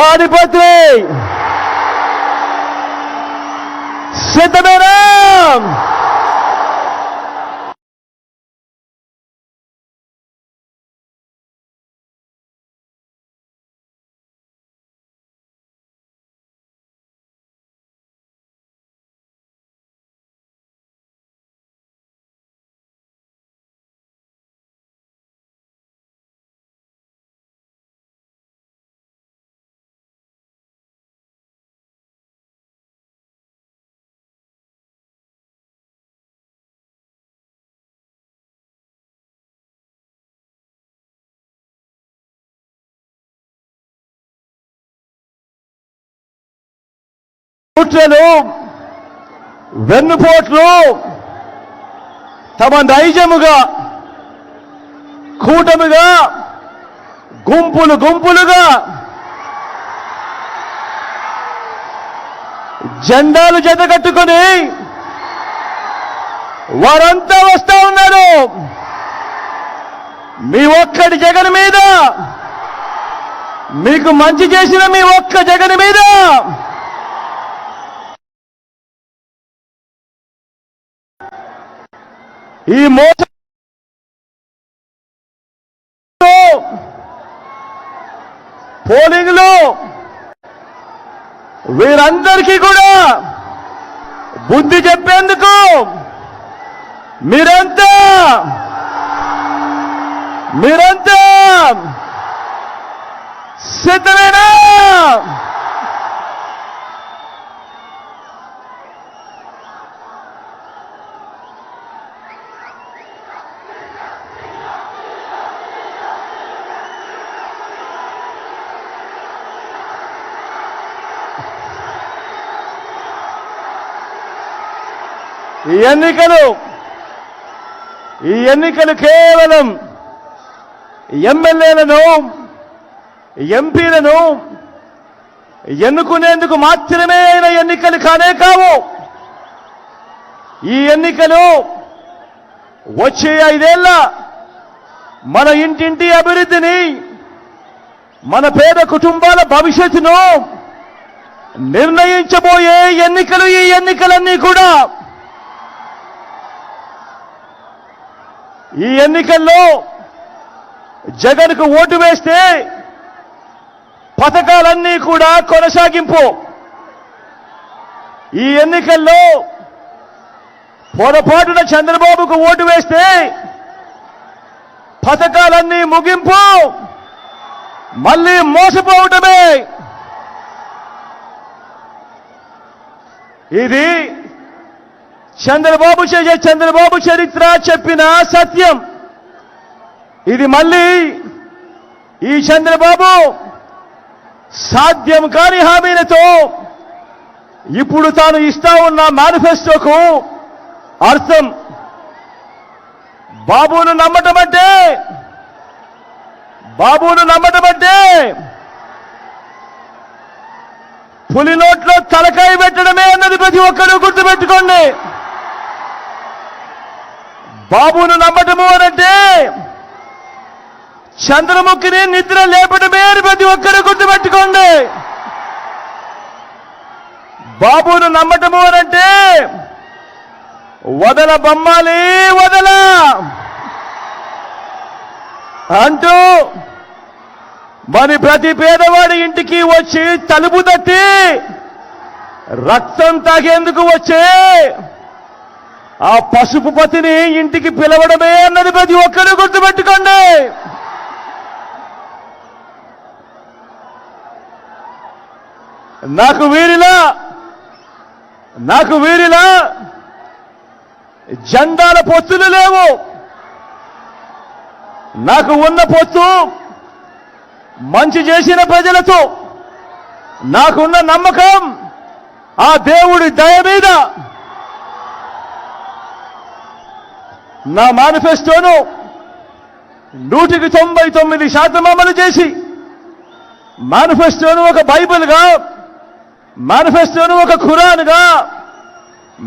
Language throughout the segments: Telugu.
తాడిపత్రి సిద్ధమేనా? కుట్రలు, వెన్నుపోట్లు తమ నైజముగా కూటమిగా గుంపులు గుంపులుగా జెండాలు జతకట్టుకొని వారంతా వస్తా ఉన్నారు. మీ ఒక్కడి జగన్ మీద, మీకు మంచి చేసిన మీ ఒక్క జగన్ మీద ఈ మోసం పోలింగ్ లో వీరందరికీ కూడా బుద్ధి చెప్పేందుకు మీరంతా సిద్ధమేనా? ఈ ఎన్నికలు కేవలం ఎమ్మెల్యేలను, ఎంపీలను ఎన్నుకునేందుకు మాత్రమే అయిన ఎన్నికలు కానే కావు. ఈ ఎన్నికలు వచ్చే 5 ఏళ్ల మన ఇంటింటి అభివృద్ధిని, మన పేద కుటుంబాల భవిష్యత్తును నిర్ణయించబోయే ఎన్నికలు. ఈ ఎన్నికలన్నీ కూడా ఈ ఎన్నికల్లో జగన్కు ఓటు వేస్తే పథకాలన్నీ కూడా కొనసాగింపు. ఈ ఎన్నికల్లో పొరపాటున చంద్రబాబుకు ఓటు వేస్తే పథకాలన్నీ ముగింపు, మళ్ళీ మోసపోవటమే. ఇది చంద్రబాబు చరిత్ర చెప్పిన సత్యం. ఇది మళ్ళీ ఈ చంద్రబాబు సాధ్యం కాని హామీలతో ఇప్పుడు తాను ఇస్తా ఉన్న మేనిఫెస్టోకు అర్థం. బాబును నమ్మటం అంటే పులి నోట్లో తలకాయ పెట్టడమే అన్నది ప్రతి ఒక్కరూ గుర్తుపెట్టుకోండి. బాబును నమ్మటము అనంటే చంద్రముఖిని నిద్ర లేపడమే అని ప్రతి ఒక్కరూ గుర్తుపెట్టుకోండి. బాబును నమ్మటము అనంటే వదల బొమ్మాలి వదల అంటూ మరి ప్రతి పేదవాడి ఇంటికి వచ్చి తలుపు తట్టి రక్తం తాగేందుకు వచ్చే ఆ పసుపు పతిని ఇంటికి పిలవడమే అన్నది ప్రతి ఒక్కరూ గుర్తుపెట్టుకోండి. నాకు వీరిలా జెండాల పొత్తులు లేవు. నాకు ఉన్న పొత్తు మంచి చేసిన ప్రజలతో, నాకున్న నమ్మకం ఆ దేవుడి దయ మీద. నా మేనిఫెస్టోను 99% అమలు చేసి, మేనిఫెస్టోను ఒక బైబిల్గా, మేనిఫెస్టోను ఒక ఖురాన్గా,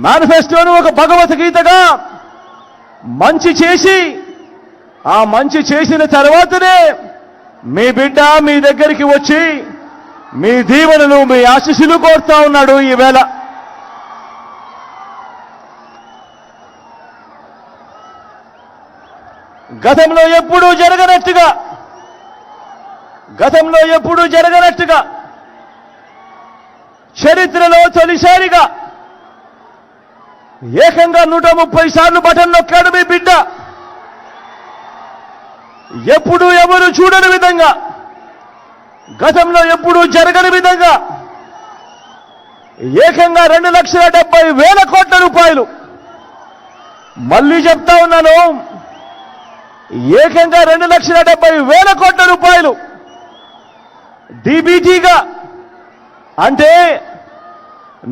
మేనిఫెస్టోను ఒక భగవద్గీతగా మంచి చేసి, ఆ మంచి చేసిన తర్వాతనే మీ బిడ్డ మీ దగ్గరికి వచ్చి మీ దీవెనలు, మీ ఆశీస్సులు కోరుతా ఉన్నాడు ఈవేళ. గతంలో ఎప్పుడూ జరగనట్టుగా చరిత్రలో తొలిసారిగా ఏకంగా 130 సార్లు బటన్ నొక్కాడు మీ బిడ్డ. ఎప్పుడూ ఎవరు చూడని విధంగా, గతంలో ఎప్పుడూ జరగని విధంగా ఏకంగా 2,70,000 కోట్ల రూపాయలు, మళ్ళీ చెప్తా ఉన్నాను, ఏకంగా 2,70,000 కోట్ల రూపాయలు డీబీటీగా, అంటే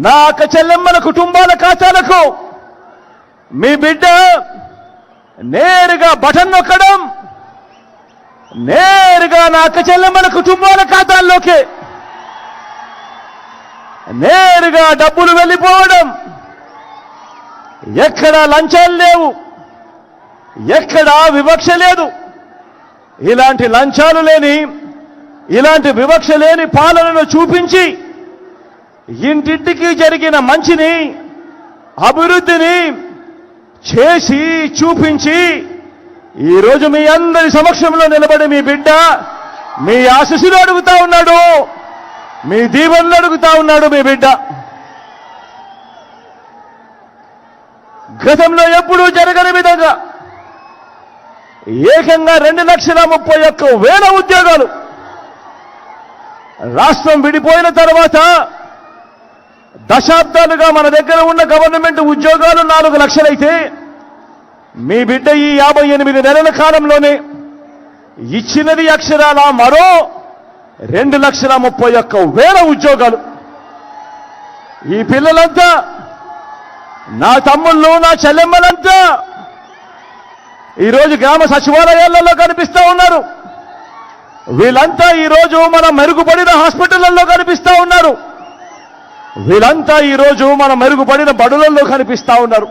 నా అక్క చెల్లెమ్మల కుటుంబాల ఖాతాలకు మీ బిడ్డ నేరుగా బటన్ నొక్కడం, నేరుగా నా అక్క చెల్లెమ్మల కుటుంబాల ఖాతాల్లోకి నేరుగా డబ్బులు వెళ్ళిపోవడం. ఎక్కడా లంచాలు లేవు, ఎక్కడా వివక్ష లేదు. ఇలాంటి లంచాలు లేని, ఇలాంటి వివక్ష లేని పాలనను చూపించి ఇంటింటికి జరిగిన మంచిని, అభివృద్ధిని చేసి చూపించి ఈరోజు మీ అందరి సమక్షంలో నిలబడి మీ బిడ్డ మీ ఆశీస్సులు అడుగుతా ఉన్నాడు, మీ దీవెనలు అడుగుతా ఉన్నాడు మీ బిడ్డ. గతంలో ఎప్పుడూ జరగని విధంగా ఏకంగా 2,31,000 ఉద్యోగాలు. రాష్ట్రం విడిపోయిన తర్వాత దశాబ్దాలుగా మన దగ్గర ఉన్న గవర్నమెంట్ ఉద్యోగాలు 4 లక్షలైతే మీ బిడ్డ ఈ 58 నెలల కాలంలోనే ఇచ్చినది అక్షరాల మరో 2,31,000 ఉద్యోగాలు. ఈ పిల్లలంతా, నా తమ్ముళ్ళు, నా చెల్లెమ్మలంతా ఈరోజు గ్రామ సచివాలయాలలో కనిపిస్తా ఉన్నారు. వీళ్ళంతా ఈరోజు మన మెరుగుపడిన హాస్పిటళ్లలో కనిపిస్తా ఉన్నారు. వీళ్ళంతా ఈరోజు మన మెరుగుపడిన బడులలో కనిపిస్తా ఉన్నారు.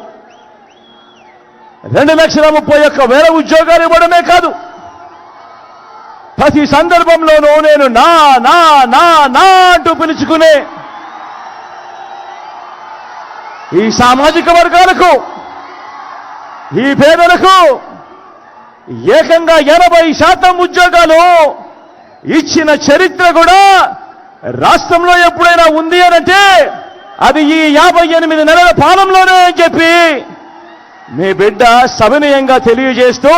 2,31,000 ఉద్యోగాలు ఇవ్వడమే కాదు, ప్రతి సందర్భంలోనూ నేను నా నా నా నా అంటూ పిలుచుకునే ఈ సామాజిక వర్గాలకు, ఈ పేదలకు ఏకంగా 80% ఉద్యోగాలు ఇచ్చిన చరిత్ర కూడా రాష్ట్రంలో ఎప్పుడైనా ఉంది అనంటే అది ఈ 58 నెలల పాలనలోనే అని చెప్పి మీ బిడ్డ సవినయంగా తెలియజేస్తూ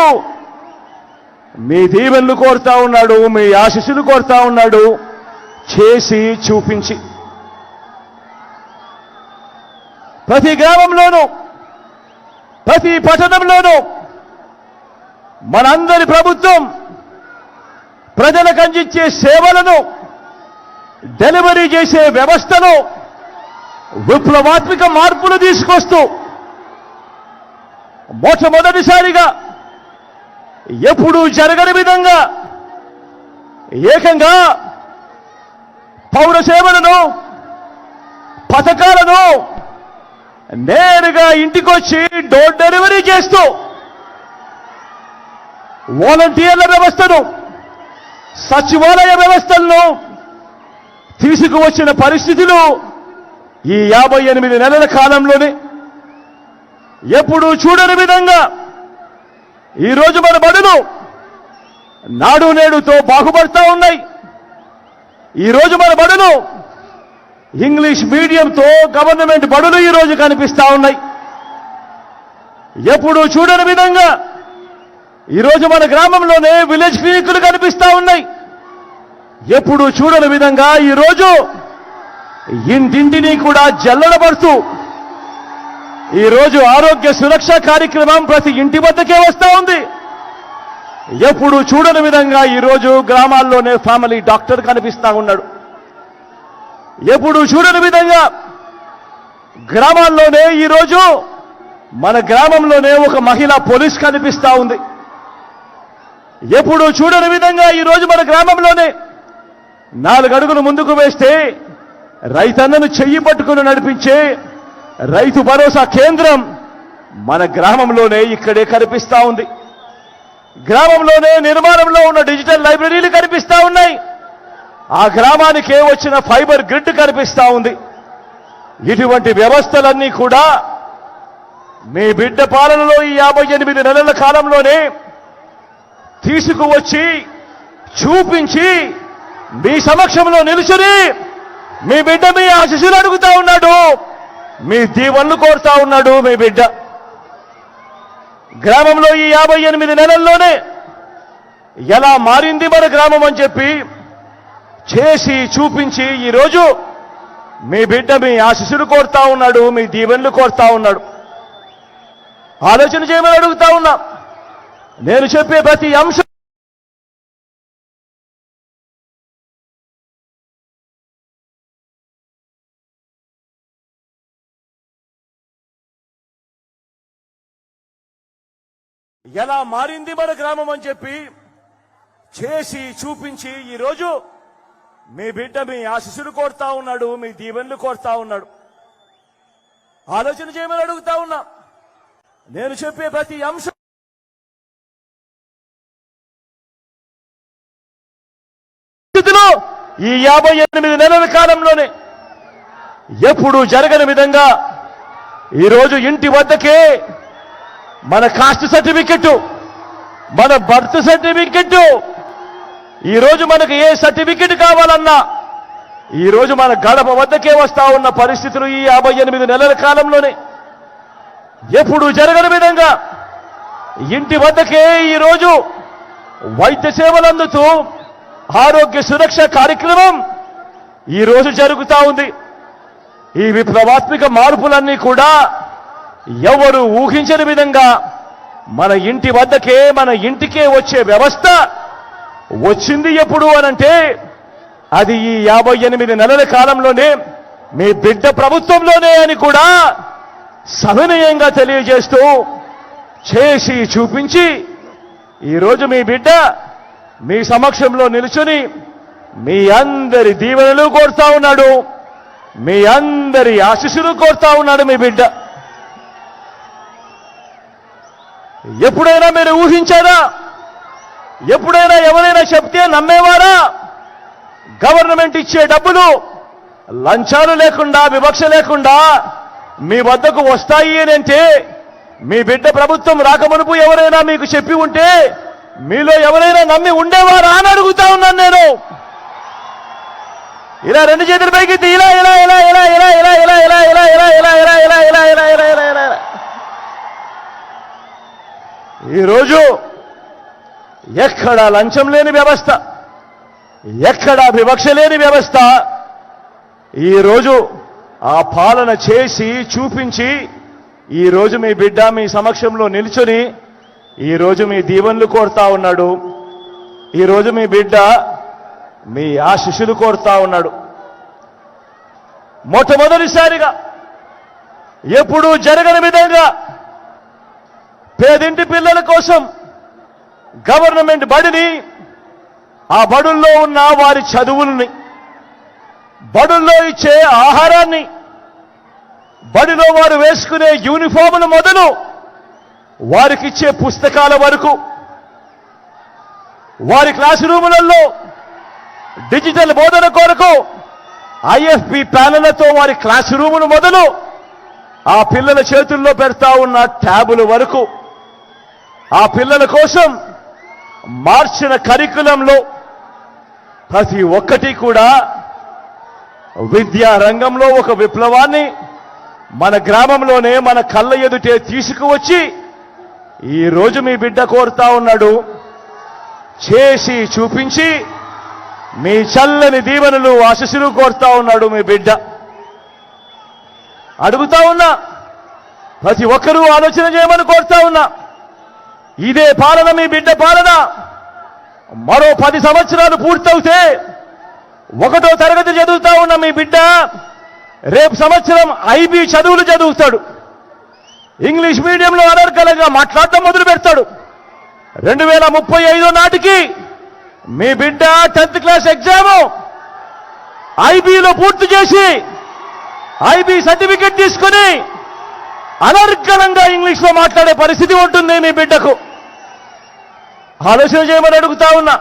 మీ దీవెనలు కోరుతా ఉన్నాడు, మీ ఆశీస్సులు కోరుతా ఉన్నాడు, చేసి చూపించి. ప్రతి గ్రామంలోనూ, ప్రతి పట్టణంలోనూ మనందరి ప్రభుత్వం ప్రజలకు అందించే సేవలను, డెలివరీ చేసే వ్యవస్థను విప్లవాత్మక మార్పులు తీసుకొస్తూ మొట్టమొదటిసారిగా ఎప్పుడూ జరగని విధంగా ఏకంగా పౌర సేవలను, పథకాలను నేరుగా ఇంటికొచ్చి డోర్ డెలివరీ చేస్తూ వాలంటీర్ల వ్యవస్థను, సచివాలయ వ్యవస్థలను తీసుకువచ్చిన పరిస్థితులు ఈ 58 నెలల కాలంలోనే ఎప్పుడూ చూడని విధంగా ఈరోజు మన బడులు నాడు నేడుతో బాగుపడతా ఉన్నాయి. ఈరోజు మన బడులు ఇంగ్లీష్ మీడియంతో గవర్నమెంట్ బడులు ఈరోజు కనిపిస్తా ఉన్నాయి. ఎప్పుడూ చూడని విధంగా ఈరోజు మన గ్రామంలోనే విలేజ్ క్లినిక్లు కనిపిస్తా ఉన్నాయి. ఎప్పుడూ చూడని విధంగా ఈరోజు ఇంటింటిని కూడా జల్లెడబడుతూ ఈరోజు ఆరోగ్య సురక్ష కార్యక్రమం ప్రతి ఇంటి వద్దకే వస్తా ఉంది. ఎప్పుడు చూడని విధంగా ఈరోజు గ్రామాల్లోనే ఫ్యామిలీ డాక్టర్ కనిపిస్తా ఉన్నాడు. ఎప్పుడు చూడని విధంగా గ్రామాల్లోనే ఈరోజు మన గ్రామంలోనే ఒక మహిళా పోలీస్ కనిపిస్తా ఉంది. ఎప్పుడు చూడని విధంగా ఈరోజు మన గ్రామంలోనే 4 అడుగులు ముందుకు వేస్తే రైతన్నను చెయ్యి పట్టుకుని నడిపించే రైతు భరోసా కేంద్రం మన గ్రామంలోనే ఇక్కడే కనిపిస్తా ఉంది. గ్రామంలోనే నిర్మాణంలో ఉన్న డిజిటల్ లైబ్రరీలు కనిపిస్తా ఉన్నాయి. ఆ గ్రామానికే వచ్చిన ఫైబర్ గ్రిడ్ కనిపిస్తా ఉంది. ఇటువంటి వ్యవస్థలన్నీ కూడా మీ బిడ్డ పాలనలో ఈ 58 నెలల కాలంలోనే తీసుకువచ్చి చూపించి మీ సమక్షంలో నిలుచుని మీ బిడ్డ మీ ఆశీస్సులు అడుగుతా ఉన్నాడు, మీ దీవెనలు కోరుతా ఉన్నాడు. మీ బిడ్డ గ్రామంలో ఈ 58 నెలల్లోనే ఎలా మారింది మన గ్రామం అని చెప్పి చేసి చూపించి ఈరోజు మీ బిడ్డ మీ ఆశీస్సులు కోరుతా ఉన్నాడు, మీ దీవెనలు కోరుతా ఉన్నాడు. ఆలోచన చేయమని అడుగుతా ఉన్నా. నేను చెప్పే ప్రతి అంశం ఎలా మారింది మన గ్రామం అని చెప్పి చేసి చూపించి ఈరోజు మీ బిడ్డ మీ ఆశీస్సులు కోరుతా ఉన్నాడు, మీ దీవెనలు కోరుతా ఉన్నాడు. ఆలోచన చేయమని అడుగుతా ఉన్నా. నేను చెప్పే ప్రతి అంశం ఈ 58 నెలల కాలంలోనే ఎప్పుడు జరగని విధంగా ఈరోజు ఇంటి వద్దకే మన కాస్ట్ సర్టిఫికెట్, మన బర్త్ సర్టిఫికెట్, ఈరోజు మనకు ఏ సర్టిఫికెట్ కావాలన్నా ఈరోజు మన గడప వద్దకే వస్తా ఉన్న పరిస్థితులు ఈ 58 నెలల కాలంలోనే ఎప్పుడు జరగని విధంగా ఇంటి వద్దకే ఈరోజు వైద్య సేవలు అందుతూ ఆరోగ్య సురక్ష కార్యక్రమం ఈరోజు జరుగుతా ఉంది. ఈ విప్లవాత్మక మార్పులన్నీ కూడా ఎవరు ఊహించని విధంగా మన ఇంటి వద్దకే మన ఇంటికే వచ్చే వ్యవస్థ వచ్చింది. ఎప్పుడు అనంటే అది ఈ 58 నెలల కాలంలోనే మీ బిడ్డ ప్రభుత్వంలోనే అని కూడా సవినయంగా తెలియజేస్తూ చేసి చూపించి ఈరోజు మీ బిడ్డ మీ సమక్షంలో నిలుచుని మీ అందరి దీవెనలు కోరుతా ఉన్నాడు, మీ అందరి ఆశీస్సులు కోరుతా ఉన్నాడు మీ బిడ్డ. ఎప్పుడైనా మీరు ఊహించారా? ఎప్పుడైనా ఎవరైనా చెప్తే నమ్మేవారా? గవర్నమెంట్ ఇచ్చే డబ్బులు లంచాలు లేకుండా వివక్ష లేకుండా మీ వద్దకు వస్తాయి అని అంటే మీ బిడ్డ ప్రభుత్వం రాకమునుపు ఎవరైనా మీకు చెప్పి ఉంటే మీలో ఎవరైనా నమ్మి ఉండేవారా అని అడుగుతా ఉన్నాను నేను. ఇలా రెండు చేతుల పైకి ఇలా ఇలా ఇలా ఇలా ఇలా ఇలా ఇలా ఇలా ఇలా ఇలా ఇలా ఇలా ఇలా ఇలా ఇలా ఇలా ఇలా ఇలా ఈరోజు ఎక్కడా లంచం లేని వ్యవస్థ, ఎక్కడా వివక్ష లేని వ్యవస్థ ఈరోజు ఆ పాలన చేసి చూపించి ఈరోజు మీ బిడ్డ మీ సమక్షంలో నిల్చుని ఈరోజు మీ దీవెనలు కోరుతా ఉన్నాడు. ఈరోజు మీ బిడ్డ మీ ఆశీస్సులు కోరుతా ఉన్నాడు. మొట్టమొదటిసారిగా ఎప్పుడూ జరగని విధంగా పేదింటి పిల్లల కోసం గవర్నమెంట్ బడిని, ఆ బడుల్లో ఉన్న వారి చదువుల్ని, బడుల్లో ఇచ్చే ఆహారాన్ని, బడిలో వారు వేసుకునే యూనిఫాములు మొదలు వారికిచ్చే పుస్తకాల వరకు, వారి క్లాస్ రూములలో డిజిటల్ బోధన కొరకు IFP ప్యానెళ్లతో వారి క్లాస్ రూములు మొదలు ఆ పిల్లల చేతుల్లో పెడతా ఉన్న ట్యాబుల వరకు, ఆ పిల్లల కోసం మార్చిన కరికులంలో ప్రతి ఒక్కటి కూడా విద్యా రంగంలో ఒక విప్లవాన్ని మన గ్రామంలోనే మన కళ్ళ ఎదుటే తీసుకువచ్చి ఈరోజు మీ బిడ్డ కోరుతా ఉన్నాడు. చేసి చూపించి మీ చల్లని దీవెనలు ఆశీస్సులు కోరుతా ఉన్నాడు మీ బిడ్డ. అడుగుతా ఉన్నా, ప్రతి ఒక్కరూ ఆలోచన చేయమని కోరుతా ఉన్నా. ఇదే పాలన మీ బిడ్డ పాలన మరో 10 సంవత్సరాలు పూర్తవుతే 1వ తరగతి చదువుతా ఉన్న మీ బిడ్డ రేపు సంవత్సరం IB చదువులు చదువుతాడు. ఇంగ్లీష్ మీడియంలో అనర్గళంగా మాట్లాడటం మొదలు పెడతాడు. 2035 నాటికి మీ బిడ్డ 10th క్లాస్ ఎగ్జామ్ IBలో పూర్తి చేసి IB సర్టిఫికెట్ తీసుకుని అనర్గళంగా ఇంగ్లీష్లో మాట్లాడే పరిస్థితి ఉంటుంది మీ బిడ్డకు. ఆలోచన చేయమని అడుగుతా ఉన్నా.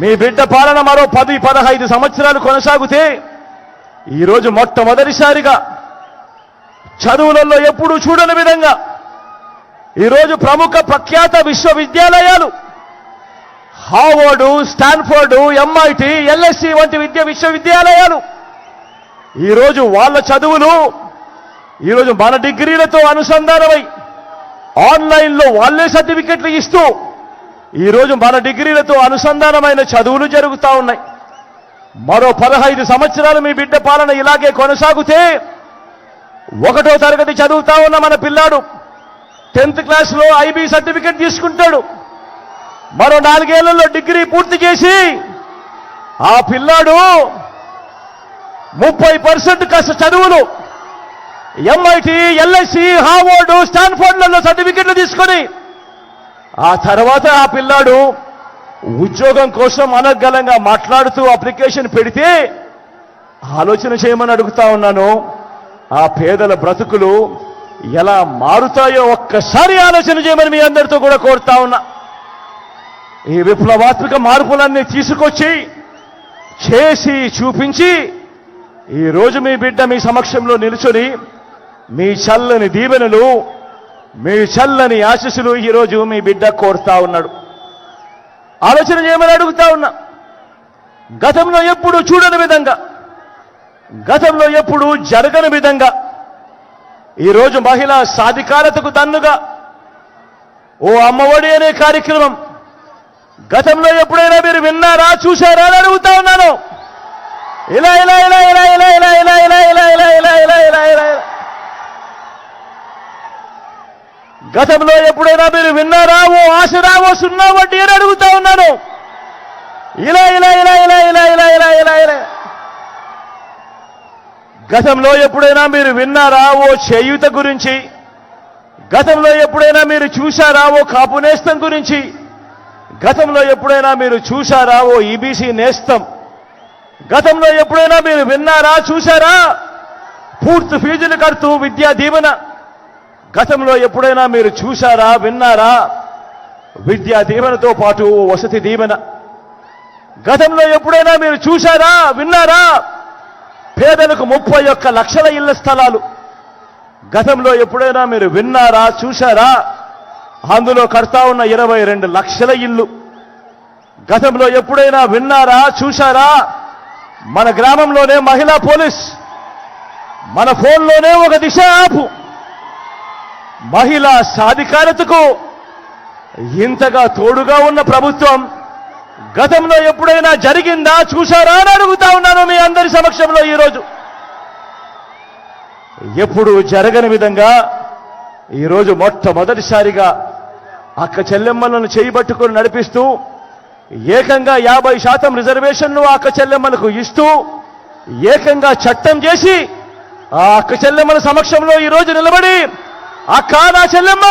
మీ బిడ్డ పాలన మరో 10-15 సంవత్సరాలు కొనసాగితే ఈరోజు మొట్టమొదటిసారిగా చదువులలో ఎప్పుడూ చూడని విధంగా ఈరోజు ప్రముఖ ప్రఖ్యాత విశ్వవిద్యాలయాలు హార్వర్డ్, స్టాన్ఫోర్డ్, MIT, LSE వంటి విశ్వవిద్యాలయాలు ఈరోజు వాళ్ళ చదువులు ఈరోజు మన డిగ్రీలతో అనుసంధానమై ఆన్లైన్లో వాళ్ళే సర్టిఫికెట్లు ఇస్తూ ఈరోజు మన డిగ్రీలతో అనుసంధానమైన చదువులు జరుగుతూ ఉన్నాయి. మరో 15 సంవత్సరాలు మీ బిడ్డ పాలన ఇలాగే కొనసాగితే 1వ తరగతి చదువుతా ఉన్న మన పిల్లాడు 10th క్లాస్లో IB సర్టిఫికెట్ తీసుకుంటాడు. మరో 4 ఏళ్లలో డిగ్రీ పూర్తి చేసి ఆ పిల్లాడు 30% చదువులు MIT, LSE, హార్వర్డ్, స్టాన్ఫోర్డ్లలో సర్టిఫికెట్లు తీసుకొని ఆ తర్వాత ఆ పిల్లాడు ఉద్యోగం కోసం అనర్గళంగా మాట్లాడుతూ అప్లికేషన్ పెడితే ఆలోచన చేయమని అడుగుతా ఉన్నాను. ఆ పేదల బ్రతుకులు ఎలా మారుతాయో ఒక్కసారి ఆలోచన చేయమని మీ అందరితో కూడా కోరుతా ఉన్నా. ఈ విప్లవాత్మక మార్పులన్నీ తీసుకొచ్చి చేసి చూపించి ఈరోజు మీ బిడ్డ మీ సమక్షంలో నిలుచొని మీ చల్లని దీవెనలు, మీ చల్లని ఆశీస్సులు ఈరోజు మీ బిడ్డ కోరుతా ఉన్నాడు. ఆలోచన చేయమని అడుగుతా ఉన్నా. గతంలో ఎప్పుడు చూడని విధంగా, గతంలో ఎప్పుడు జరగని విధంగా ఈరోజు మహిళా సాధికారతకు దన్నుగా ఓ అమ్మఒడి అనే కార్యక్రమం గతంలో ఎప్పుడైనా మీరు విన్నారా, చూశారా అని అడుగుతా ఉన్నాను. ఇలా ఇలా ఇలా ఇలా ఇలా ఇలా ఇలా ఇలా ఇలా ఇలా ఇలా ఇలా ఇలా ఇలా గతంలో ఎప్పుడైనా మీరు విన్నారా ఓ ఆసరా, ఓ 0 వడ్డీ అని అడుగుతా ఉన్నాను. ఇలా ఇలా ఇలా ఇలా ఇలా ఇలా ఇలా ఇలా ఇలా గతంలో ఎప్పుడైనా మీరు విన్నారా ఓ చేయూత గురించి? గతంలో ఎప్పుడైనా మీరు చూశారా ఓ కాపు నేస్తం గురించి? గతంలో ఎప్పుడైనా మీరు చూశారా ఓ EBC నేస్తం? గతంలో ఎప్పుడైనా మీరు విన్నారా, చూశారా పూర్తి ఫీజులు కడుతూ విద్యా దీవెన? గతంలో ఎప్పుడైనా మీరు చూశారా, విన్నారా విద్యా దీవెనతో పాటు వసతి దీవెన? గతంలో ఎప్పుడైనా మీరు చూశారా, విన్నారా పేదలకు 31 లక్షల ఇళ్ల స్థలాలు? గతంలో ఎప్పుడైనా మీరు విన్నారా, చూశారా అందులో కడతా ఉన్న 22 లక్షల ఇల్లు? గతంలో ఎప్పుడైనా విన్నారా, చూశారా మన గ్రామంలోనే మహిళా పోలీస్, మన ఫోన్లోనే ఒక దిశ యాప్? మహిళా సాధికారతకు ఇంతగా తోడుగా ఉన్న ప్రభుత్వం గతంలో ఎప్పుడైనా జరిగిందా, చూశారా అని అడుగుతా ఉన్నాను మీ అందరి సమక్షంలో. ఈరోజు ఎప్పుడు జరగని విధంగా ఈరోజు మొట్టమొదటిసారిగా అక్క చెల్లెమ్మలను చేయబట్టుకుని నడిపిస్తూ ఏకంగా 50% రిజర్వేషన్లు అక్క చెల్లెమ్మలకు ఇస్తూ ఏకంగా చట్టం చేసి ఆ అక్క చెల్లెమ్మల సమక్షంలో ఈరోజు నిలబడి, అక్క నా చెల్లెమ్మ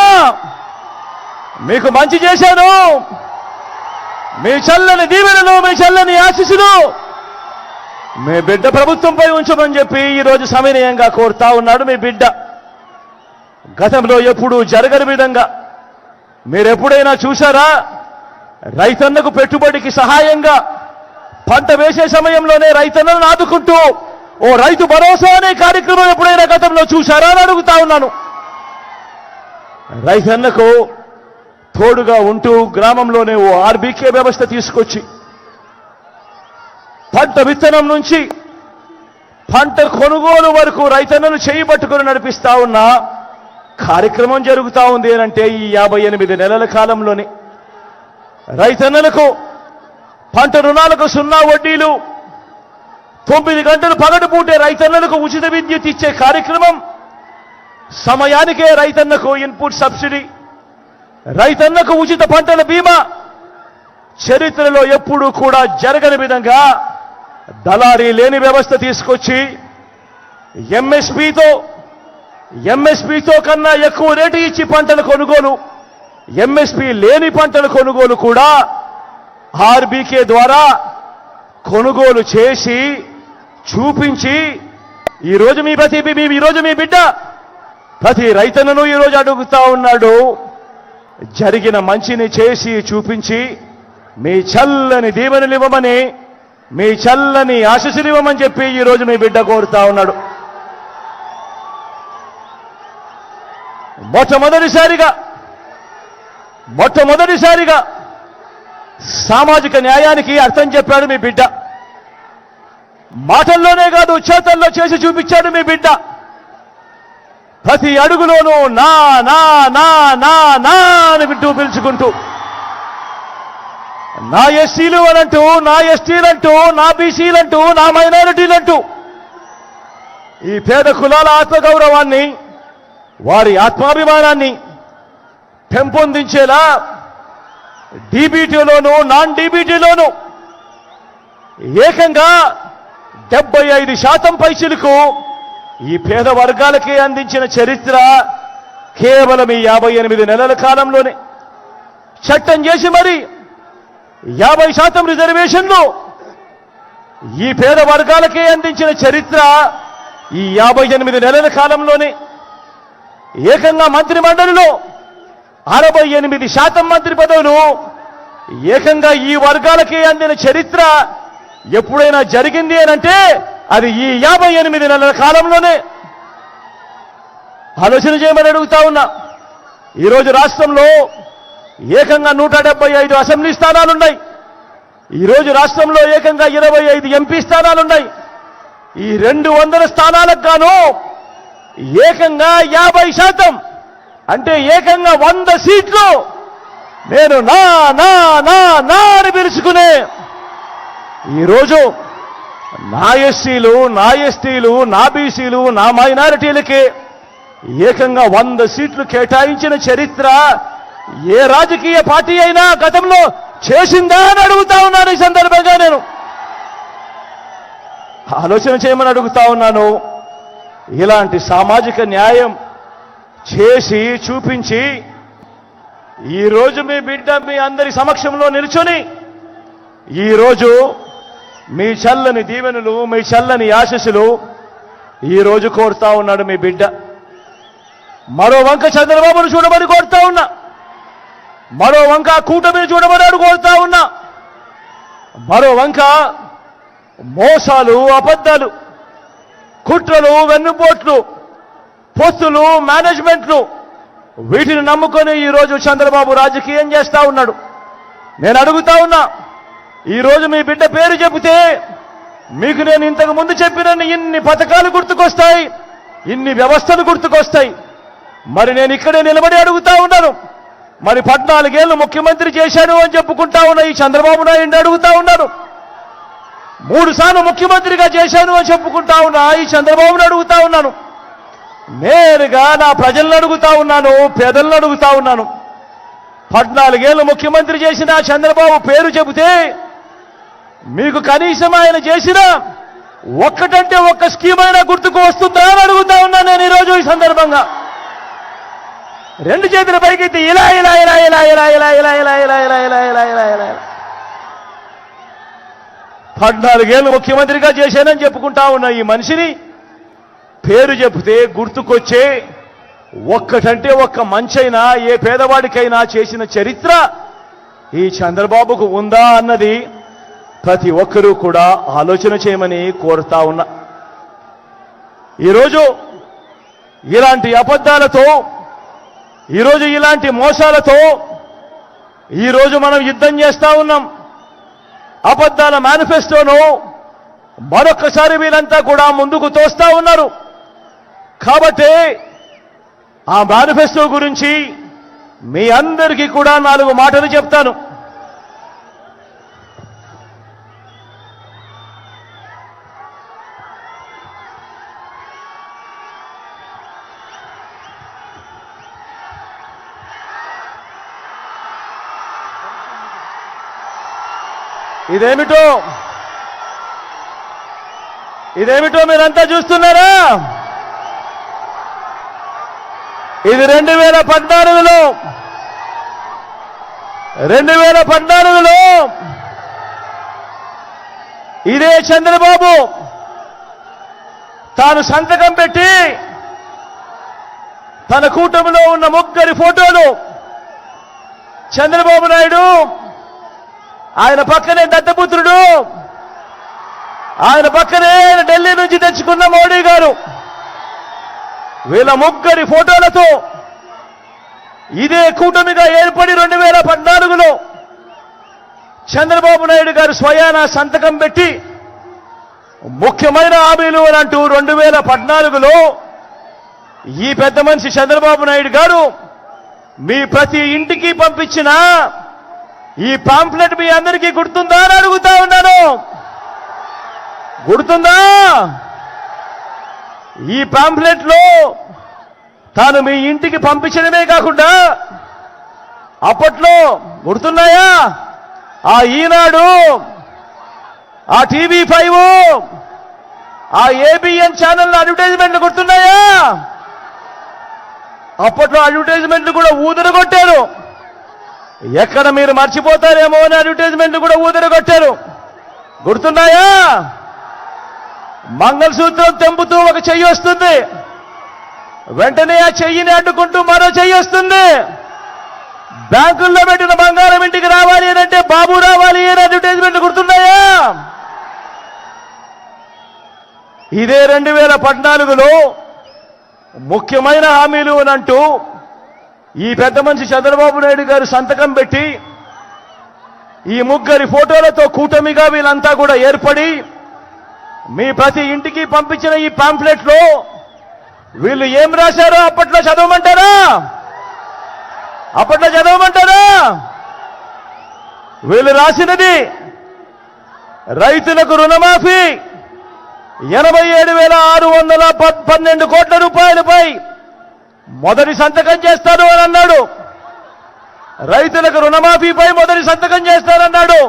మీకు మంచి చేశాను, మీ చల్లని దీవెనలు, మీ చల్లని ఆశీస్సులు మీ బిడ్డ ప్రభుత్వంపై ఉంచమని చెప్పి ఈరోజు సవినయంగా కోరుతా ఉన్నాడు మీ బిడ్డ. గతంలో ఎప్పుడూ జరగని విధంగా మీరెప్పుడైనా చూశారా రైతన్నకు పెట్టుబడికి సహాయంగా పంట వేసే సమయంలోనే రైతన్నలను ఆదుకుంటూ ఓ రైతు భరోసా అనే కార్యక్రమం ఎప్పుడైనా గతంలో చూశారా అని అడుగుతా ఉన్నాను. రైతన్నకు తోడుగా ఉంటూ గ్రామంలోనే ఓ RBK వ్యవస్థ తీసుకొచ్చి పంట విత్తనం నుంచి పంట కొనుగోలు వరకు రైతన్నను చేయబట్టుకుని నడిపిస్తా ఉన్న కార్యక్రమం జరుగుతూ ఉంది అంటే ఈ 58 నెలల కాలంలోనే రైతన్నలకు పంట రుణాలకు 0 వడ్డీలు, 9 గంటలు పగటిపూటే రైతన్నలకు ఉచిత విద్యుత్ ఇచ్చే కార్యక్రమం, సమయానికే రైతన్నకు ఇన్పుట్ సబ్సిడీ, రైతన్నకు ఉచిత పంటల బీమా, చరిత్రలో ఎప్పుడూ కూడా జరగని విధంగా దళారీ లేని వ్యవస్థ తీసుకొచ్చి ఎంఎస్పీతో కన్నా ఎక్కువ రేటు ఇచ్చి పంటల కొనుగోలు, MSP లేని పంటల కొనుగోలు కూడా RBK ద్వారా కొనుగోలు చేసి చూపించి ఈరోజు మీ బిడ్డ ప్రతి రైతన్నను ఈరోజు అడుగుతా ఉన్నాడు. జరిగిన మంచిని చేసి చూపించి మీ చల్లని దీవెనలు ఇవ్వమని, మీ చల్లని ఆశీస్సులు ఇవ్వమని చెప్పి ఈరోజు మీ బిడ్డ కోరుతా ఉన్నాడు. మొట్టమొదటిసారిగా సామాజిక న్యాయానికి అర్థం చెప్పాడు మీ బిడ్డ. మాటల్లోనే కాదు, చేతల్లో చేసి చూపించాడు మీ బిడ్డ. ప్రతి అడుగులోనూ నా నా నా నా నా అని వింటూ పిలుచుకుంటూ, నా ఎస్సీలు అనంటూ, నా ఎస్టీలంటూ, నా బీసీలంటూ, నా మైనారిటీలంటూ ఈ పేద కులాల ఆత్మగౌరవాన్ని, వారి ఆత్మాభిమానాన్ని పెంపొందించేలా డీబీటీలోనూ నాన్ డీబీటీలోనూ ఏకంగా 75% పైచిలకు ఈ పేద వర్గాలకే అందించిన చరిత్ర కేవలం ఈ 58 నెలల కాలంలోనే. చట్టం చేసి మరి 50% రిజర్వేషన్లు ఈ పేద వర్గాలకే అందించిన చరిత్ర ఈ 58 నెలల కాలంలోనే. ఏకంగా మంత్రి మండలిలో 68% మంత్రి పదవులు ఏకంగా ఈ వర్గాలకే అందిన చరిత్ర ఎప్పుడైనా జరిగింది అనంటే అది ఈ 58 నెలల కాలంలోనే. ఆలోచన చేయమని అడుగుతా ఉన్నా. ఈరోజు రాష్ట్రంలో ఏకంగా 175 అసెంబ్లీ స్థానాలున్నాయి. ఈరోజు రాష్ట్రంలో ఏకంగా 25 ఎంపీ స్థానాలున్నాయి. ఈ 200 స్థానాలకు గాను ఏకంగా 50% అంటే ఏకంగా 100 సీట్లు నేను నా నా నా నా అని పిలుచుకునే ఈరోజు నా ఎస్సీలు, నా ఎస్టీలు, నా బీసీలు, నా మైనారిటీలకి ఏకంగా 100 సీట్లు కేటాయించిన చరిత్ర ఏ రాజకీయ పార్టీ అయినా గతంలో చేసిందా అని అడుగుతా ఉన్నాను. ఈ సందర్భంగా నేను ఆలోచన చేయమని అడుగుతా ఉన్నాను. ఇలాంటి సామాజిక న్యాయం చేసి చూపించి ఈరోజు మీ బిడ్డ మీ అందరి సమక్షంలో నిల్చొని ఈరోజు మీ చల్లని దీవెనలు, మీ చల్లని ఆశీస్సులు ఈరోజు కోరుతా ఉన్నాడు మీ బిడ్డ. మరో వంక చంద్రబాబును చూడమని కోరుతా ఉన్నా, మరో వంక కూటమిని చూడమని కోరుతా ఉన్నా, మరో వంక మోసాలు, అబద్ధాలు, కుట్రలు, వెన్నుపోట్లు, పొత్తులు, మేనేజ్మెంట్లు వీటిని నమ్ముకొని ఈరోజు చంద్రబాబు రాజకీయం చేస్తా ఉన్నాడు. నేను అడుగుతా ఉన్నా, ఈరోజు మీ బిడ్డ పేరు చెబితే మీకు నేను ఇంతకు ముందు చెప్పిన ఇన్ని పథకాలు గుర్తుకొస్తాయి, ఇన్ని వ్యవస్థలు గుర్తుకొస్తాయి. మరి నేను ఇక్కడే నిలబడి అడుగుతా ఉన్నాను, మరి 14 ఏళ్ళు ముఖ్యమంత్రి చేశాను అని చెప్పుకుంటా ఉన్న ఈ చంద్రబాబు నాయుడు అడుగుతా ఉన్నాను, 3 సార్లు ముఖ్యమంత్రిగా చేశాను అని చెప్పుకుంటా ఉన్నా ఈ చంద్రబాబును అడుగుతా ఉన్నాను. నేరుగా నా ప్రజలను అడుగుతా ఉన్నాను, పేదలను అడుగుతా ఉన్నాను. 14 ఏళ్ళు ముఖ్యమంత్రి చేసిన చంద్రబాబు పేరు చెబితే మీకు కనీసం ఆయన చేసిన ఒక్కటంటే ఒక్క స్కీమ్ అయినా గుర్తుకు వస్తుందా అని అడుగుతా ఉన్నాను నేను ఈరోజు ఈ సందర్భంగా. 2 చేతుల పైకి ఇలా ఇలా ఇలా ఇలా ఇలా ఇలా ఇలా ఇలా ఇలా ఇలా ఇలా ఇలా ఇలా ఇలా 14 ఏళ్ళు ముఖ్యమంత్రిగా చేశానని చెప్పుకుంటా ఉన్న ఈ మనిషిని పేరు చెబితే గుర్తుకొచ్చే ఒక్కటంటే ఒక్క మంచైనా ఏ పేదవాడికైనా చేసిన చరిత్ర ఈ చంద్రబాబుకు ఉందా అన్నది ప్రతి ఒక్కరూ కూడా ఆలోచన చేయమని కోరుతా ఉన్నా. ఈరోజు ఇలాంటి అబద్ధాలతో, ఈరోజు ఇలాంటి మోసాలతో ఈరోజు మనం యుద్ధం చేస్తా ఉన్నాం. అబద్ధాల మేనిఫెస్టోను మరొక్కసారి వీళ్ళంతా కూడా ముందుకు తోస్తా ఉన్నారు. కాబట్టి ఆ మేనిఫెస్టో గురించి మీ అందరికీ కూడా 4 మాటలు చెప్తాను. ఇదేమిటో మీరంతా చూస్తున్నారా? ఇది 2014లో ఇదే చంద్రబాబు తాను సంతకం పెట్టి తన కూటమిలో ఉన్న 3 ఫోటోలు చంద్రబాబు నాయుడు, ఆయన పక్కనే దత్తపుత్రుడు, ఆయన పక్కనే ఢిల్లీ నుంచి తెచ్చుకున్న మోడీ గారు, వీళ్ళ ముగ్గురి ఫోటోలతో ఇదే కూటమిగా ఏర్పడి 2014లో చంద్రబాబు నాయుడు గారు స్వయాన సంతకం పెట్టి ముఖ్యమైన హామీలు అని అంటూ 2014లో ఈ పెద్ద మనిషి చంద్రబాబు నాయుడు గారు మీ ప్రతి ఇంటికి పంపించిన ఈ పాంప్లెట్ మీ అందరికీ గుర్తుందా అని అడుగుతా ఉన్నాను. గుర్తుందా? ఈ పాంప్లెట్ లో తాను మీ ఇంటికి పంపించడమే కాకుండా అప్పట్లో గుర్తున్నాయా ఆ ఈనాడు, ఆ TV5, ఆ ABN ఛానల్ అడ్వర్టైజ్మెంట్లు గుర్తున్నాయా? అప్పట్లో అడ్వర్టైజ్మెంట్లు కూడా ఊదరగొట్టారు. ఎక్కడ మీరు మర్చిపోతారేమో అని అడ్వర్టైజ్మెంట్లు కూడా ఊదరగొట్టారు. గుర్తున్నాయా? మంగళసూత్రం తెంపుతూ ఒక చెయ్యి వస్తుంది, వెంటనే ఆ చెయ్యిని అడ్డుకుంటూ మరో చెయ్యి వస్తుంది. బ్యాంకుల్లో పెట్టిన బంగారం ఇంటికి రావాలి అని అంటే బాబు రావాలి అని అడ్వర్టైజ్మెంట్ గుర్తున్నాయా? ఇదే 2014లో ముఖ్యమైన హామీలు అని అంటూ ఈ పెద్ద మనిషి చంద్రబాబు నాయుడు గారు సంతకం పెట్టి ఈ ముగ్గురి ఫోటోలతో కూటమిగా వీళ్ళంతా కూడా ఏర్పడి మీ ప్రతి ఇంటికి పంపించిన ఈ పాంప్లెట్ లో వీళ్ళు ఏం రాశారో అప్పట్లో చదవమంటారా? అప్పట్లో చదవమంటారా? వీళ్ళు రాసినది రైతులకు రుణమాఫీ 87,612 కోట్ల రూపాయలపై మొదటి సంతకం చేస్తాను అని అన్నాడు. రైతులకు రుణమాఫీపై మొదటి సంతకం చేస్తారన్నాడు.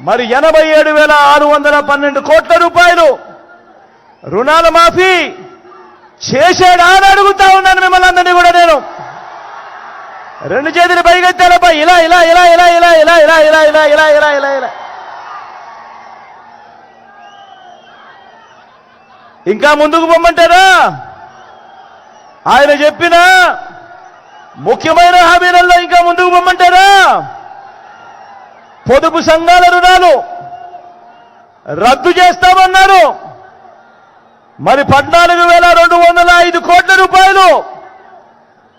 మరి 87,612 కోట్ల రూపాయలు రుణాల మాఫీ చేశాడా అని అడుగుతా ఉన్నాను మిమ్మల్ని అందరినీ కూడా నేను. రెండు చేతులు పైకెత్తారపై ఇలా ఇలా ఇలా ఇలా ఇలా ఇలా ఇలా ఇలా ఇలా ఇలా ఇలా ఇలా ఇలా ఇంకా ముందుకు పొమ్మంటారా? ఆయన చెప్పిన ముఖ్యమైన హామీలలో ఇంకా ముందుకు పొమ్మంటారా? పొదుపు సంఘాల రుణాలు రద్దు చేస్తామన్నారు. మరి 14,205 కోట్ల రూపాయలు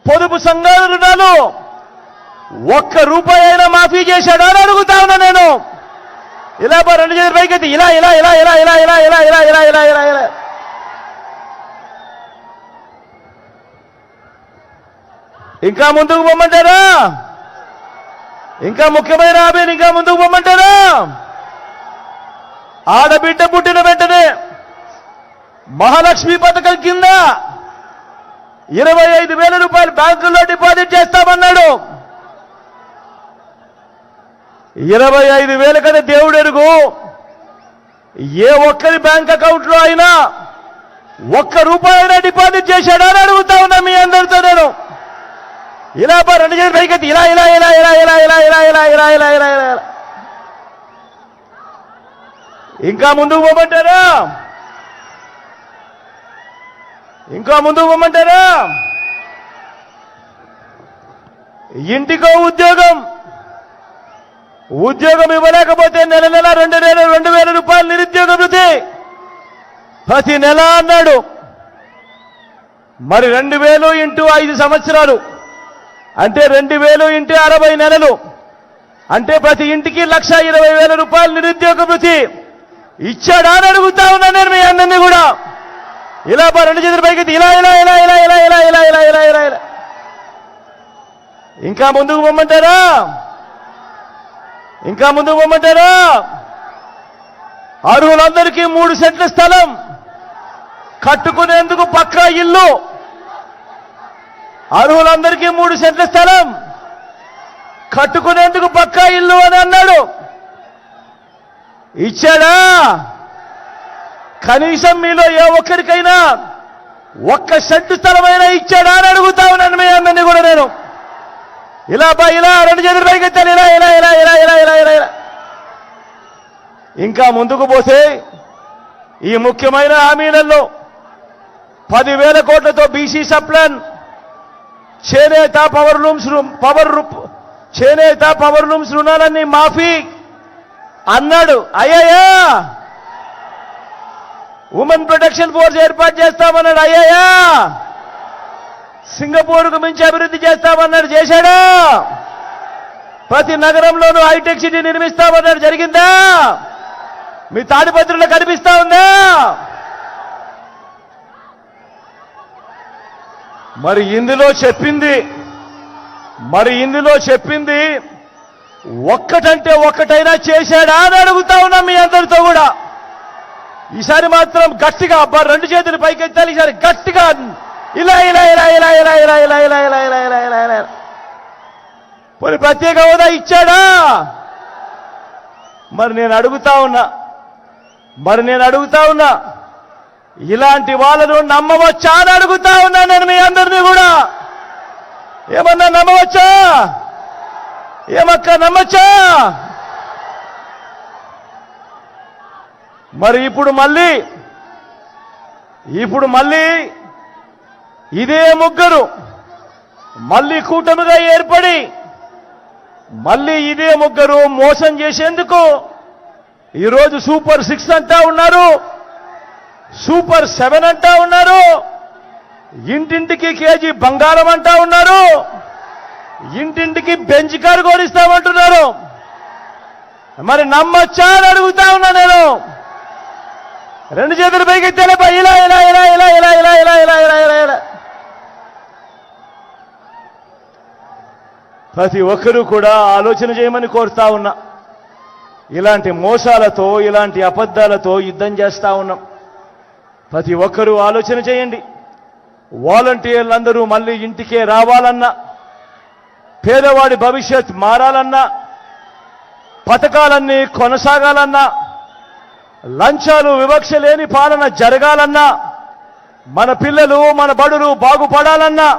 పొదుపు సంఘాల రుణాలు ఒక్క రూపాయి అయినా మాఫీ చేశాడా అని అడుగుతా ఉన్నా నేను. ఇలా రెండు చేతులు పైకెత్తి ఇలా ఇలా ఇలా ఇలా ఇలా ఇలా ఇలా ఇలా ఇలా ఇలా ఇలా ఇలా ఇంకా ముందుకు పొమ్మంటారా? ఇంకా ముఖ్యమైన హామీని ఇంకా ముందుకు పొమ్మంటారా? ఆడబిడ్డ పుట్టిన వెంటనే మహాలక్ష్మి పథకం కింద 25,000 రూపాయలు బ్యాంకుల్లో డిపాజిట్ చేస్తామన్నాడు. 25,000 కదా దేవుడు ఎరుగు. ఏ ఒక్కరి బ్యాంక్ అకౌంట్ లో అయినా ఒక్క రూపాయి అయినా డిపాజిట్ చేశాడా అని అడుగుతా ఉన్నా మీ అందరితో నేను. ఇలా రెండు చేతులు పైకెత్తి ఇలా ఇలా ఇలా ఇలా ఇలా ఇలా ఇలా ఇలా ఇలా ఇలా ఇలా ఇలా ఇంకా ముందుకు పోమంటారా? ఇంకా ముందుకు పోమంటారా? ఇంటికో ఉద్యోగం, ఉద్యోగం ఇవ్వలేకపోతే నెల నెల 2,000 రూపాయలు నిరుద్యోగ వృత్తి ప్రతి నెల అన్నాడు. మరి 2,000 ఇంటూ 5 సంవత్సరాలు అంటే 2,000 ఇంటూ 60 నెలలు అంటే ప్రతి ఇంటికి 1,20,000 రూపాయలు నిరుద్యోగ వృత్తి ఇచ్చాడా అని అడుగుతా ఉన్నా నేను మీ అందరినీ కూడా. ఇలా రెండు చేతుల పైకి ఇలా ఇలా ఇలా ఇలా ఇలా ఇలా ఇలా ఇలా ఇలా ఇలా ఇలా ఇంకా ముందుకు పొమ్మంటారా? ఇంకా ముందుకు పొమ్మంటారా? అర్హులందరికీ 3 సెంట్ల స్థలం కట్టుకునేందుకు పక్కా ఇల్లు. అర్హులందరికీ 3 సెంట్ల స్థలం కట్టుకునేందుకు పక్కా ఇల్లు అని అన్నాడు. ఇచ్చాడా? కనీసం మీలో ఏ ఒక్కరికైనా 1 సెంటు స్థలమైనా ఇచ్చాడా అని అడుగుతా ఉన్నాను మీ అందరినీ కూడా నేను. ఇలా ఇలా రెండు చేతులు పైకెత్తాను ఇలా ఇలా ఇలా ఇలా ఇలా ఇలా ఇలా ఇలా ఇంకా ముందుకు పోతే ఈ ముఖ్యమైన హామీలలో 10,000 కోట్లతో బీసీ సప్లాన్, చేనేత, పవర్ చేనేత పవర్ లూమ్స్ రుణాలన్నీ మాఫీ అన్నాడు. అయ్యాయా? ఉమెన్ ప్రొటెక్షన్ ఫోర్స్ ఏర్పాటు చేస్తామన్నాడు. అయ్యాయా? సింగపూర్కు మించి అభివృద్ధి చేస్తామన్నాడు. చేశాడా? ప్రతి నగరంలోనూ హైటెక్ సిటీ నిర్మిస్తామన్నాడు. జరిగిందా? మీ తాడిపత్రిలో కనిపిస్తా ఉందా? మరి ఇందులో చెప్పింది ఒక్కటంటే ఒక్కటైనా చేశాడా అని అడుగుతా ఉన్నా మీ అందరితో కూడా. ఈసారి మాత్రం గట్టిగా అబ్బా రెండు చేతులు పైకెత్తాలి. ఈసారి గట్టిగా ఇలా ఇలా ఇలా ఇలా ఇలా ఇలా ఇలా ఇలా ఇలా ఇలా ఇలా ఇలా ఇలా పోనీ ప్రత్యేక హోదా ఇచ్చాడా? మరి నేను అడుగుతా ఉన్నా ఇలాంటి వాళ్ళను నమ్మవచ్చా అని అడుగుతా ఉన్నా నేను మీ అందరినీ కూడా. ఏమన్నా నమ్మవచ్చా? ఏమక్క నమ్మచ్చా? మరి ఇప్పుడు మళ్ళీ ఇదే ముగ్గురు మళ్ళీ కూటమిగా ఏర్పడి మళ్ళీ ఇదే ముగ్గురు మోసం చేసేందుకు ఈరోజు సూపర్ 6 అంటా ఉన్నారు, సూపర్ 7 అంటా ఉన్నారు, ఇంటింటికి కేజీ బంగారం అంటా ఉన్నారు, ఇంటింటికి బెంచ్ కారు కోరిస్తామంటున్నారు. మరి నమ్మచ్చా అని అడుగుతా ఉన్నా నేను. రెండు చేతులు పైకి ఎత్తాలే ఇలా ఇలా ఇలా ఇలా ఇలా ఇలా ఇలా ఇలా ఇలా ఇలా ఇలా ప్రతి ఒక్కరూ కూడా ఆలోచన చేయమని కోరుతా ఉన్నా. ఇలాంటి మోసాలతో ఇలాంటి అబద్ధాలతో యుద్ధం చేస్తా ఉన్నాం. ప్రతి ఒక్కరూ ఆలోచన చేయండి. వాలంటీర్లందరూ మళ్ళీ ఇంటికే రావాలన్నా, పేదవాడి భవిష్యత్ మారాలన్నా, పథకాలన్నీ కొనసాగాలన్నా, లంచాలు వివక్ష లేని పాలన జరగాలన్నా, మన పిల్లలు మన బడులు బాగుపడాలన్నా,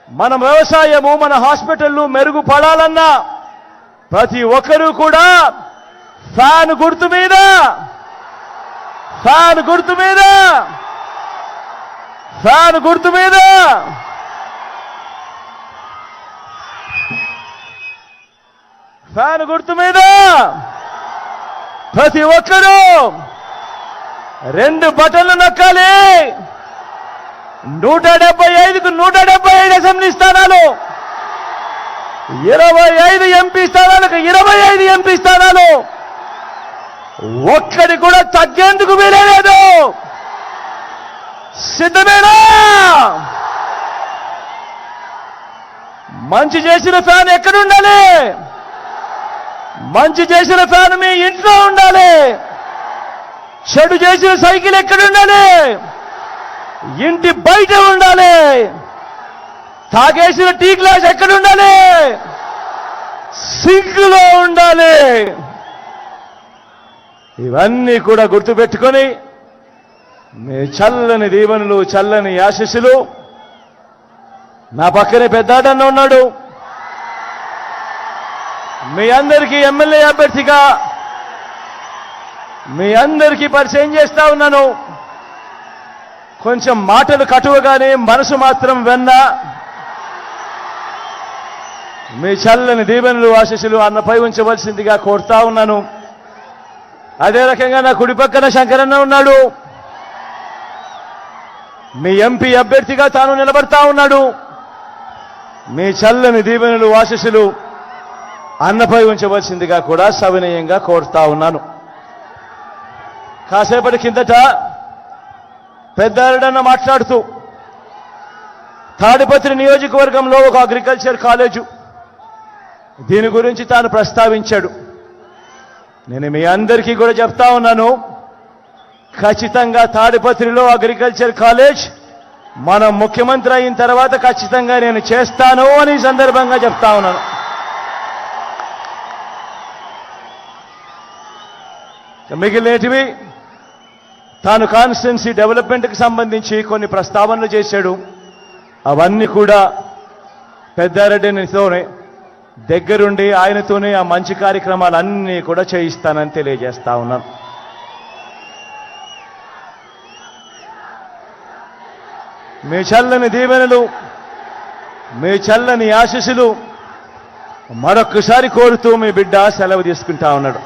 మన వ్యవసాయము మన హాస్పిటళ్లు మెరుగుపడాలన్నా ప్రతి ఒక్కరూ కూడా ఫ్యాన్ గుర్తు మీద ప్రతి ఒక్కరూ 2 బటన్లు నొక్కాలి. 175కు 175 అసెంబ్లీ స్థానాలు, 25 ఎంపీ స్థానాలకు 25 ఎంపీ స్థానాలు, ఒక్కడి కూడా తగ్గేందుకు వీలేదు. సిద్ధమేనా? మంచి చేసిన ఫ్యాన్ ఎక్కడుండాలి? మంచి చేసిన ఫ్యాన్ మీ ఇంట్లో ఉండాలి. చెడు చేసిన సైకిల్ ఎక్కడుండాలి? ఇంటి బయట ఉండాలి. తాగేసిన టీ గ్లాస్ ఎక్కడుండాలి? సింక్లో ఉండాలి. ఇవన్నీ కూడా గుర్తుపెట్టుకొని మీ చల్లని దీవెనలు, చల్లని ఆశీస్సులు. నా పక్కనే పెద్దాడన్న ఉన్నాడు. మీ అందరికీ ఎమ్మెల్యే అభ్యర్థిగా మీ అందరికీ పరిచయం చేస్తా ఉన్నాను. కొంచెం మాటలు కటువగానే మనసు మాత్రం వెన్న. మీ చల్లని దీవెనలు, ఆశీస్సులు అన్నపై ఉంచవలసిందిగా కోరుతా ఉన్నాను. అదే రకంగా నా కుడి పక్కన శంకరన్న ఉన్నాడు. మీ ఎంపీ అభ్యర్థిగా తాను నిలబడతా ఉన్నాడు. మీ చల్లని దీవెనలు, ఆశీస్సులు అన్నపై ఉంచవలసిందిగా కూడా సవినయంగా కోరుతా ఉన్నాను. కాసేపటి కిందట పెద్దారెడ్డన్న మాట్లాడుతూ తాడిపత్రి నియోజకవర్గంలో ఒక అగ్రికల్చర్ కాలేజు, దీని గురించి తాను ప్రస్తావించాడు. నేను మీ అందరికీ కూడా చెప్తా ఉన్నాను, ఖచ్చితంగా తాడిపత్రిలో అగ్రికల్చర్ కాలేజ్ మన ముఖ్యమంత్రి అయిన తర్వాత ఖచ్చితంగా నేను చేస్తాను అని ఈ సందర్భంగా చెప్తా ఉన్నాను. మిగిలినటివి తాను కాన్స్టిట్యున్సీ డెవలప్మెంట్కి సంబంధించి కొన్ని ప్రస్తావనలు చేశాడు. అవన్నీ కూడా పెద్దారెడ్డితోనే దగ్గరుండి ఆయనతోనే ఆ మంచి కార్యక్రమాలన్నీ కూడా చేయిస్తానని తెలియజేస్తా ఉన్నాను. మీ చల్లని దీవెనలు, మీ చల్లని ఆశీస్సులు మరొక్కసారి కోరుతూ మీ బిడ్డ సెలవు తీసుకుంటా ఉన్నాడు.